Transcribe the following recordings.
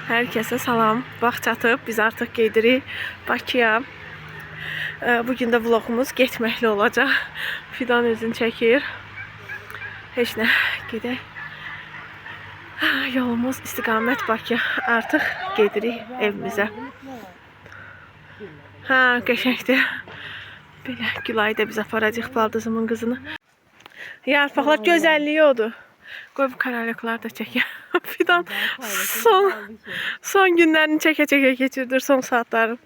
Herkese salam. Vaxt çatıb, biz artıq gedirik Bakıya. Bugün də vlogumuz getməkli olacaq. Fidan özünü çəkir. Heç nə, gedək. Yolumuz istiqamət Bakı. Artıq gedirik evimizə. Qəşəngdir. Belə Gülay da biz aparacaq baldızımın qızını. Yarpaqlar gözəlliyi odur. Qoy bu karalyoklar da çəkir. Fidan son günlərini çəkə-çəkə keçirdir, son saatları.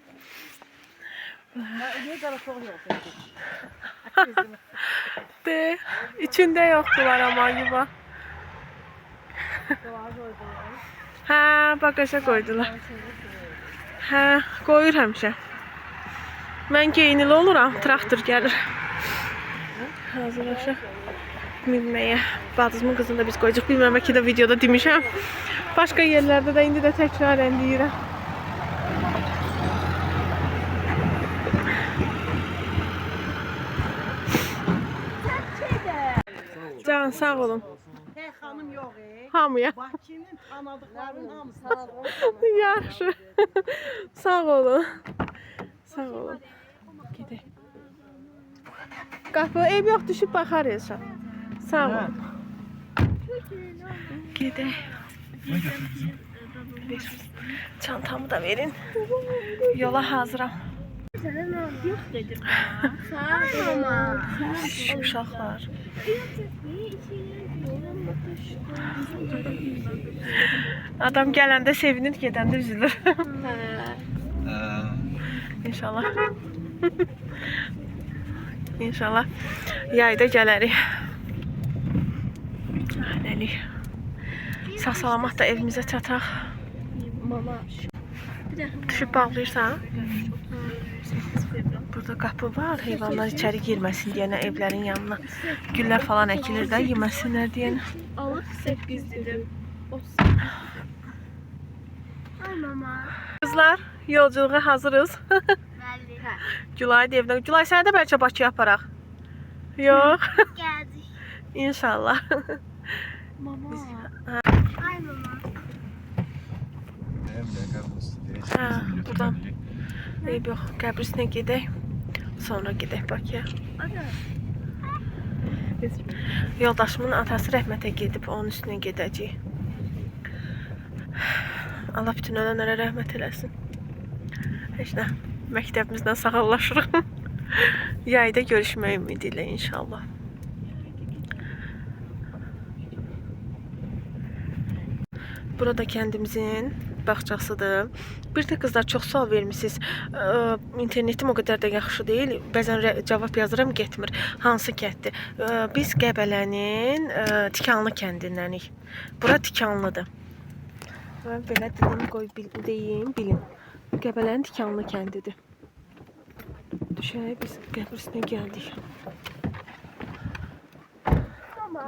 De, içində yoxdular amma yuva. Bagaja qoydular. Qoyur həmişə. Mən geyinili oluram, traktor gəlir. Hazırlaşaq. Bilməyə, baldızımın qızını da biz qoyacaq. Bilməm ki də videoda demişəm. Başqa yerlərdə də indi də təkrarən deyirəm. Can, sağ olun. Xanım yox, Hamıya. Bakının tanıdıqlarının hamısı. Yaxşı. Sağ olun. Sağ olun. Gedək. Qapı, ev yox, düşüb baxarıq. Sağ olun. Gedək. Çantamı da verin. Yola hazıram. Yox dedim. Sağ olun. Uşaqlar. Adam gələndə sevinir, gedəndə üzülür. İnşallah. İnşallah yayda gələrik. Hələlik. Sağ-salamat da evimizə çataq. Mama. Düşüb bağlayırsan? Burada qapı var, heyvanlar içəri girməsin deyənə evlərin yanına. Güllər falan əkilir də, yeməsinlər deyənə. Allah 8 dedim. Ay mama. Qızlar, yolculuğa hazırız. Bəli. Gülay da evdən. Gülay, səni də bəlkə Bakıya aparaq. Yox. Gəldik. İnşallah. Mama. Ay mama. Buradan. Eyb yox, qəbrisinə gedək. Sonra gedək Bakıya. Yoldaşımın atası rəhmətə gedib, onun üstünə gedəcəyik. Allah bütün ölənlərə rəhmət eləsin. Heç nə, məktəbimizdən sağollaşırıq. Yayda görüşmək ümidi ilə inşallah. Burada kəndimizin bağçasıdır. Bir də qızlar çox sual vermişsiniz. İnternetim o qədər də yaxşı deyil. Bəzən cavab yazıram, getmir. Hansı kənddir? Biz Qəbələnin Tikanlı kəndindənik. Bura Tikanlıdır. Belə dilim qoy deyim, bilin. Qəbələnin Tikanlı kəndidir. Düşək, biz qəbrisinə gəldik.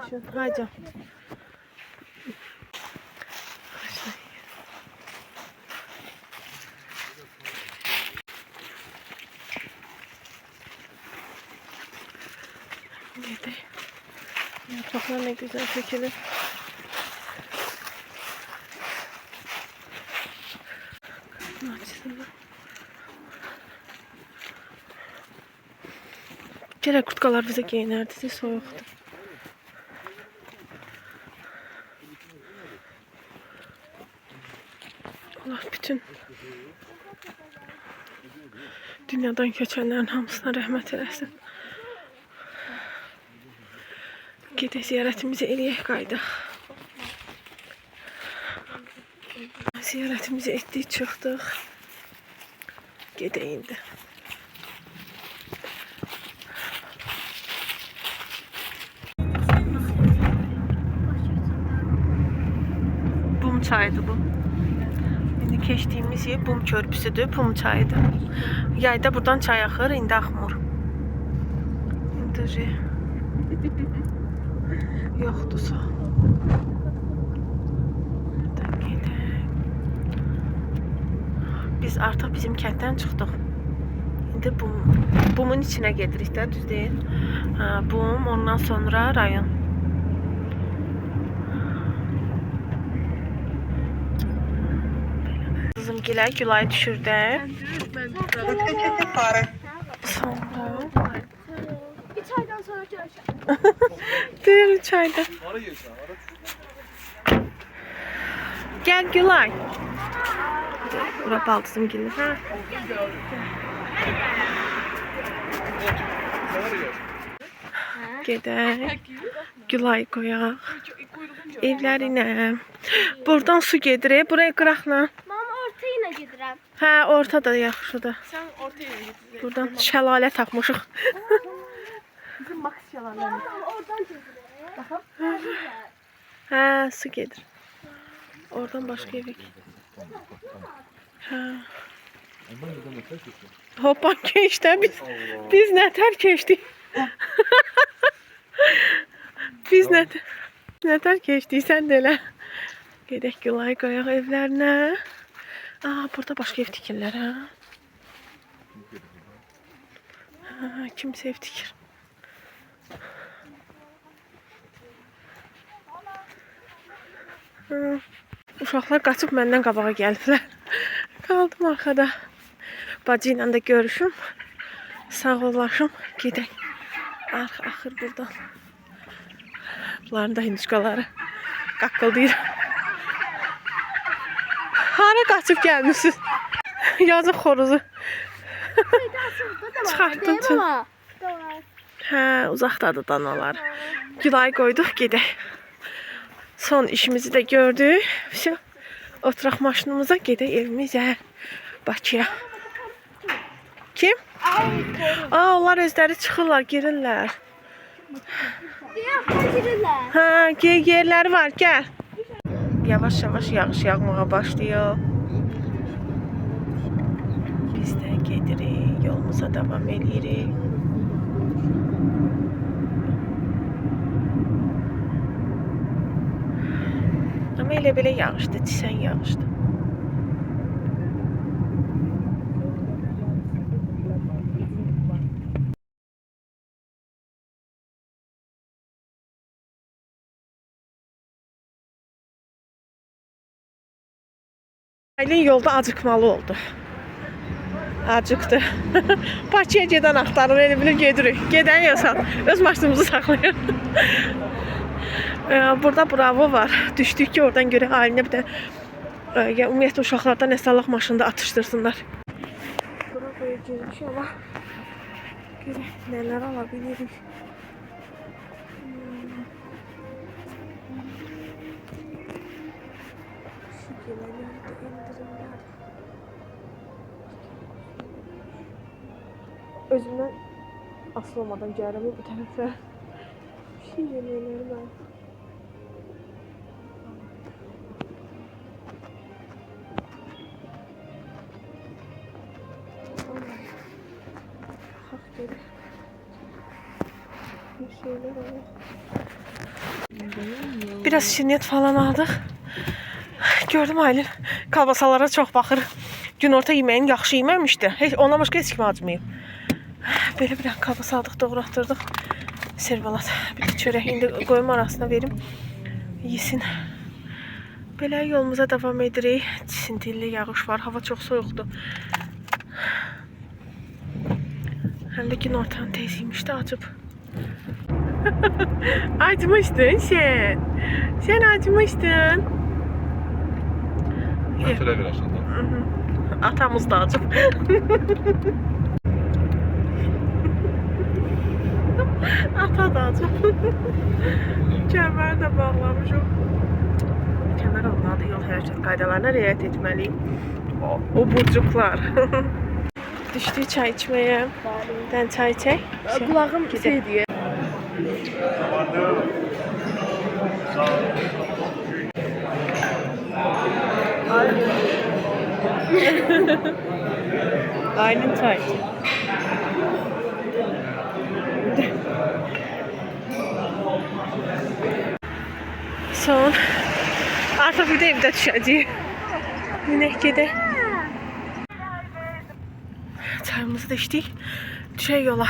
Düşün, haydi. Yapraklar ne güzel çekilir. Gerek kurtkalar bize giyinirdi, soğuktu. Allah bütün dünyadan köçenlerin hamısına rahmet eylesin. Gedək ziyarətimizi eləyək qaydaq. Ziyarətimizi etdik, çıxdıq. Gedək indi. Bum çayıdır bu. İndi keçdiyimiz yer Bum körpüsüdür, Bum çayıdır. Yayda buradan çay axır, indi axmır. İndi yoxdur su. Biz artıq bizim kənddən çıxdıq. İndi Bumun içinə gedirik də, düz deyil. Bum, ondan sonra rayon. Gilə Gülay düşürdü. Sonra Bir çaydan sonra görüşürüz. deyir 3 ayda. Gel Gülay. Bura baldızım gelir. Ha. Gedək. Gülay qoyaq. Evlərinə. Buradan su gedir. Buraya qıraqla. Mama orta yine gidirəm. Hə, ortada yaxşıdır. Sen ortaya git. Buradan şəlalə tapmışıq. Bizim Max yalanlar. Oradan gidirəm. Hə, su gedir. Oradan başqa evə gedir. Hə. Hoppa keçdi biz nətər keçdik? Biz nətər keçdik sən də elə. Gedək Gülay qoyaq evlərinə. Aa, burada başqa ev tikirlər ha. Ha, kimsə ev tikir. Ha. Uşaqlar qaçıb məndən qabağa gəliblər. Qaldım arxada. Bacı ilə də görüşüm. Sağollaşım. Gedək. Axır buradan. Bunların da hindişkaları qaqqıldayır. Hara qaçıb gəlmişsiniz? Yazıq xoruzu. Çıxartdın tüm. Hə, uzaqdadır danalar. Gülay qoyduq, gedək. Son işimizi də gördük. Все. Oturaq maşınımıza, gedək evimizə. Bakıya. Kim? Aa, onlar özləri çıxırlar, girirlər. Hə, yerləri var, gəl. Yavaş-yavaş yağış yağmağa başlıyor. Biz də gedirik, yolumuza davam edirik. Ama elə belə yağışdı, çisən yağışdı. Aylin yolda acıkmalı oldu. Acıktı. Bakıya gedən axtarır, elə bilir gedirik. Gedən yasan, öz maşınımızı saxlayır. Burada bravo var. Düşdük ki, oradan görə Aylinə bir də ümumiyyətlə uşaqlardan nəsəllik maşında atışdırsınlar. Bravoya girmiş ama görək nələr ala bilirik. Özümdən asıl olmadan gəlirəm bu tərəfə. Bir şey yeməkləri var. Hak gelir. Bir şeyler var. Biraz şirnet falan aldıq. Gördüm Aylin kalbasalara çox baxır. Günorta yeməyin yaxşı yeməmişdi. Heç ona başqa heç kim acmayıb. Böyle bir kalbasa aldık, doğratdırdıq. Servalat. Bir de çörək indi qoyum arasına verim. Yesin. Belə yolumuza devam edirik. Çisintilli yağış var. Hava çox soyuqdur. Həm də günortanın teziymiş də acıb. Acmışdın sen. Sen acmışdın. Şöyle bir aşağıdan. Atamız da acıb. Ata da acıb. Kəmər də bağlamışıq. Kəmər olmalı, yol hərəkət qaydalarına riayət etməliyik. O burcuqlar. Düşdük çay içməyə. Dən çay içək. Kulağım şey diye. Aylin çay içək. Son. Artıq bir də evdə düşəcəyik. Minək gedək. Çayımızı da içdik. Düşək yola.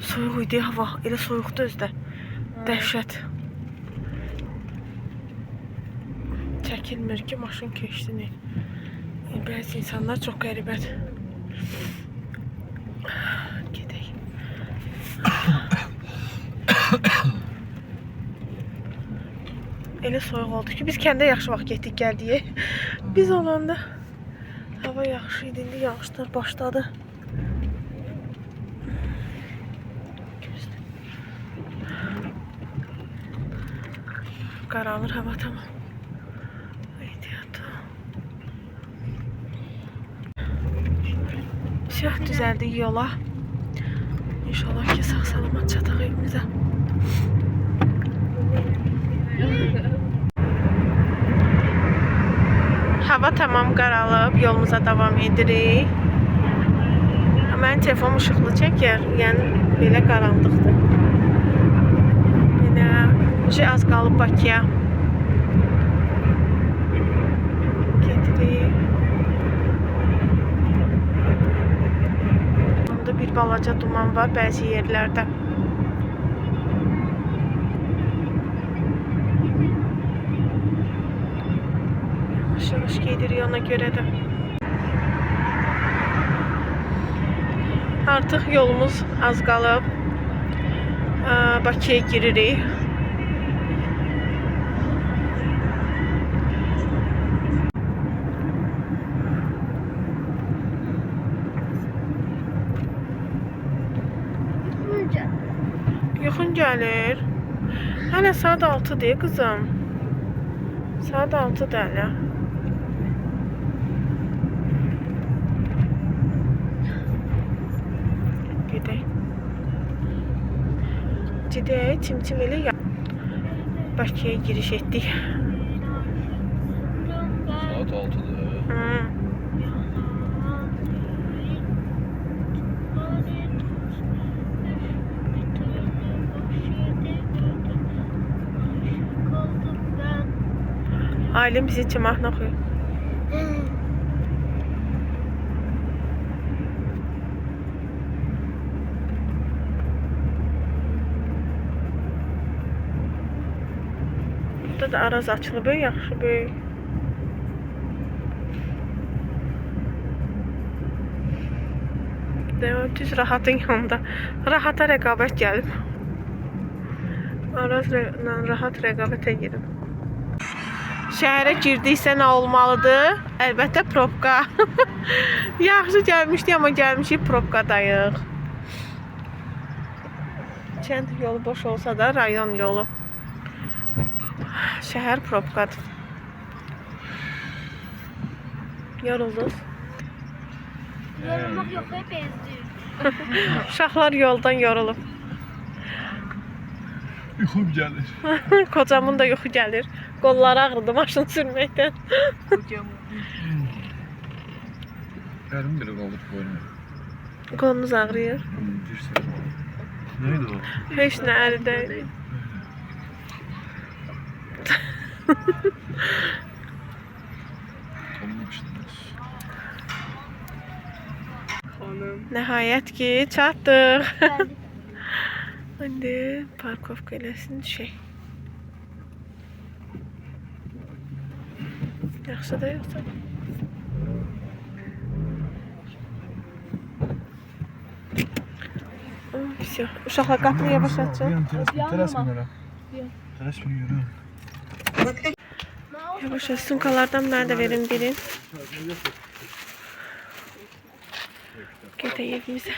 Soyuq idi hava. Elə soyuqdu özdə. Dəhşət. çəkilmir ki, maşın keçdini. Bəzi insanlar çox qəribədir. Gedək. Elə soyuq oldu ki, biz kəndə yaxşı vaxt getdik, gəldik. Biz olanda hava yaxşı idi, indi yağışlar başladı. Qaralır hava tamam. Siyah düzəldik yola. İnşallah ki sağ-salamat çataq evimizə. Hava tamam qaralıb, yolumuza davam edirik. Mənim telefonum işıqlı çəkir, yəni belə qaranlıqdır. Belə az qalıb Bakıya. Gedirik. Burada bir balaca duman var bəzi yerlərdə. Yavaş gedirik ona görə də. Artıq yolumuz az qalıb. Bakıya giririk. Yaxın gəlir. Hələ saat 6-dır qızım. Saat 6-dır hələ. Gedək, çim-çim elə Bakıya giriş etdik. Saat 6'da. Ailem bizi için mahnı oxuyur. Burada da Araz açılıb, yaxşı böyük. Düz Rahatın yanında. Rahata rəqabət gəlib. Arazla Rahat rəqabətə girib. Şəhərə girdiksə nə olmalıdır? Əlbəttə probka. Yaxşı gəlmişdik, amma gəlmişik probkadayıq. Kənd yolu boş olsa da rayon yolu. Şəhər probkadır. Yoruldunuz. Yorulmak yok, hep ezdik. Uşaqlar yoldan yorulub. Yuxum gəlir. Kocamın da yuxu gəlir. Qolları ağrıdı maşın sürməkdən. Ərim belə qalır boynuma. Qolunuz ağrıyır. Neydi o? Heç nə əlidə. Nəhayət ki, çatdıq. İndi parkovka eləsin düşək. Yaxşı da yoxsa? Всё. Uşaqlar qapını yavaş açın. Tələsmə yürü. Yavaş aç. Sumkalardan mənə də verin biri. Gedək evimizə.